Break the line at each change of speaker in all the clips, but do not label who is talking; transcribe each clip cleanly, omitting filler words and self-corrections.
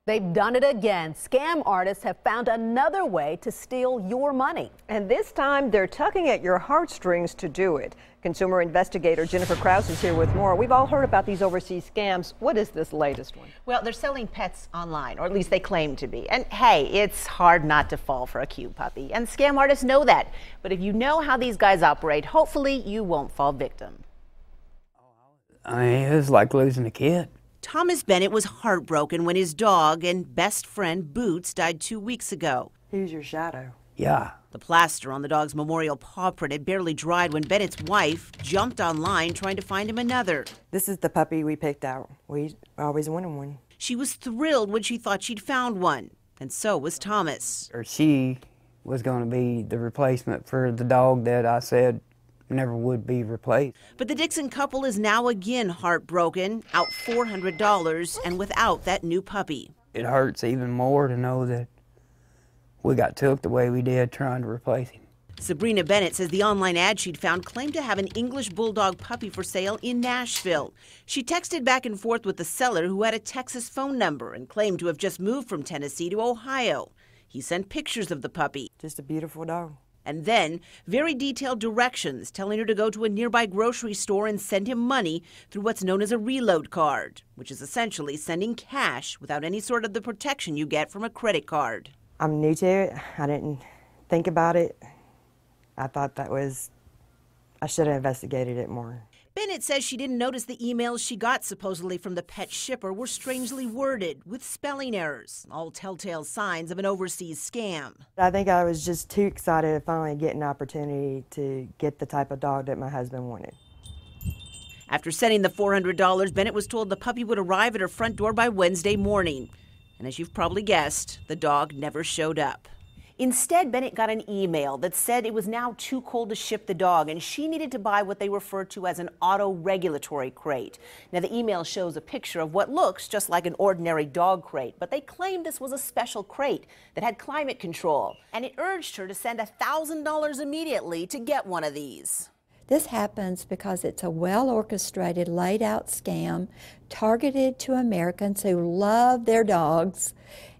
They've done it again. Scam artists have found another way to steal your money.
And this time they're tugging at your heartstrings to do it. Consumer investigator Jennifer Krause is here with more. We've all heard about these overseas scams. What is this latest one?
Well, they're selling pets online, or at least they claim to be. And hey, it's hard not to fall for a cute puppy. And scam artists know that. But if you know how these guys operate, hopefully you won't fall victim.
I mean, it was like losing a kid.
Thomas Bennett was heartbroken when his dog and best friend Boots died 2 weeks ago.
Who's your shadow?
Yeah.
The plaster on the dog's memorial paw print had barely dried when Bennett's wife jumped online trying to find him another.
This is the puppy we picked out. We always wanted one.
She was thrilled when she thought she'd found one, and so was Thomas.
Or she was going to be the replacement for the dog that I said never would be replaced.
But the Dickson couple is now again heartbroken, out $400 and without that new puppy.
It hurts even more to know that we got took the way we did trying to replace him.
Sabrina Bennett says the online ad she'd found claimed to have an English bulldog puppy for sale in Nashville. She texted back and forth with the seller, who had a Texas phone number and claimed to have just moved from Tennessee to Ohio. He sent pictures of the puppy.
Just a beautiful dog.
And then very detailed directions telling her to go to a nearby grocery store and send him money through what's known as a reload card, which is essentially sending cash without any sort of the protection you get from a credit card.
I'm new to it. I didn't think about it. I thought I should have investigated it more.
Bennett says she didn't notice the emails she got supposedly from the pet shipper were strangely worded with spelling errors, all telltale signs of an overseas scam.
I think I was just too excited to finally get an opportunity to get the type of dog that my husband wanted.
After sending the $400, Bennett was told the puppy would arrive at her front door by Wednesday morning. And as you've probably guessed, the dog never showed up. Instead, Bennett got an email that said it was now too cold to ship the dog and she needed to buy what they refer to as an auto-regulatory crate. Now, the email shows a picture of what looks just like an ordinary dog crate, but they claimed this was a special crate that had climate control, and it urged her to send $1,000 immediately to get one of these.
This happens because it's a well-orchestrated, laid-out scam targeted to Americans who love their dogs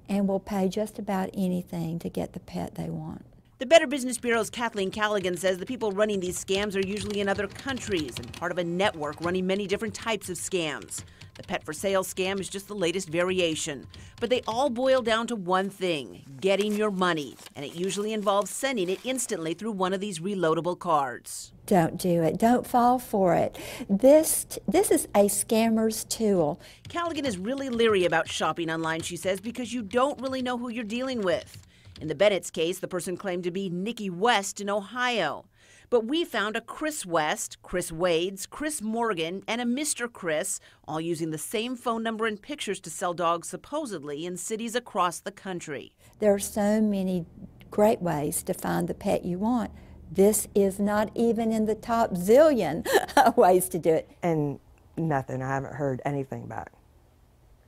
and will pay just about anything to get the pet they want.
The Better Business Bureau's Kathleen Callaghan says the people running these scams are usually in other countries and part of a network running many different types of scams. The pet for sale scam is just the latest variation. But they all boil down to one thing: getting your money. And it usually involves sending it instantly through one of these reloadable cards.
Don't do it. Don't fall for it. This is a scammer's tool.
Callaghan is really leery about shopping online, she says, because you don't really know who you're dealing with. In the Bennett's case, the person claimed to be Nikki West in Ohio. But we found a Chris West, Chris Wades, Chris Morgan, and a Mr. Chris, all using the same phone number and pictures to sell dogs supposedly in cities across the country.
There are so many great ways to find the pet you want. This is not even in the top zillion ways to do it.
And nothing. I haven't heard anything back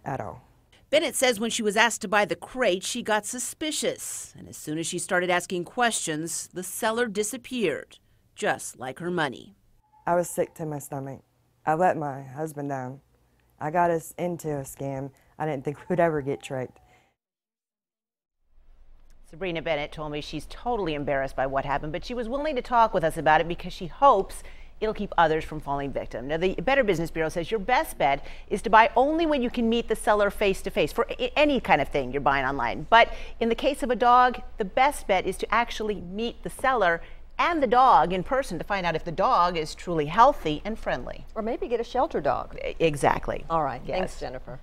at all.
Bennett says when she was asked to buy the crate, she got suspicious. And as soon as she started asking questions, the seller disappeared, just like her money.
I was sick to my stomach. I let my husband down. I got us into a scam. I didn't think we'd ever get tricked.
Sabrina Bennett told me she's totally embarrassed by what happened, but she was willing to talk with us about it because she hopes it'll keep others from falling victim. Now, the Better Business Bureau says your best bet is to buy only when you can meet the seller face-to-face for any kind of thing you're buying online. But in the case of a dog, the best bet is to actually meet the seller and the dog in person to find out if the dog is truly healthy and friendly.
Or maybe get a shelter dog.
Exactly.
All right.
Yes.
Thanks, Jennifer.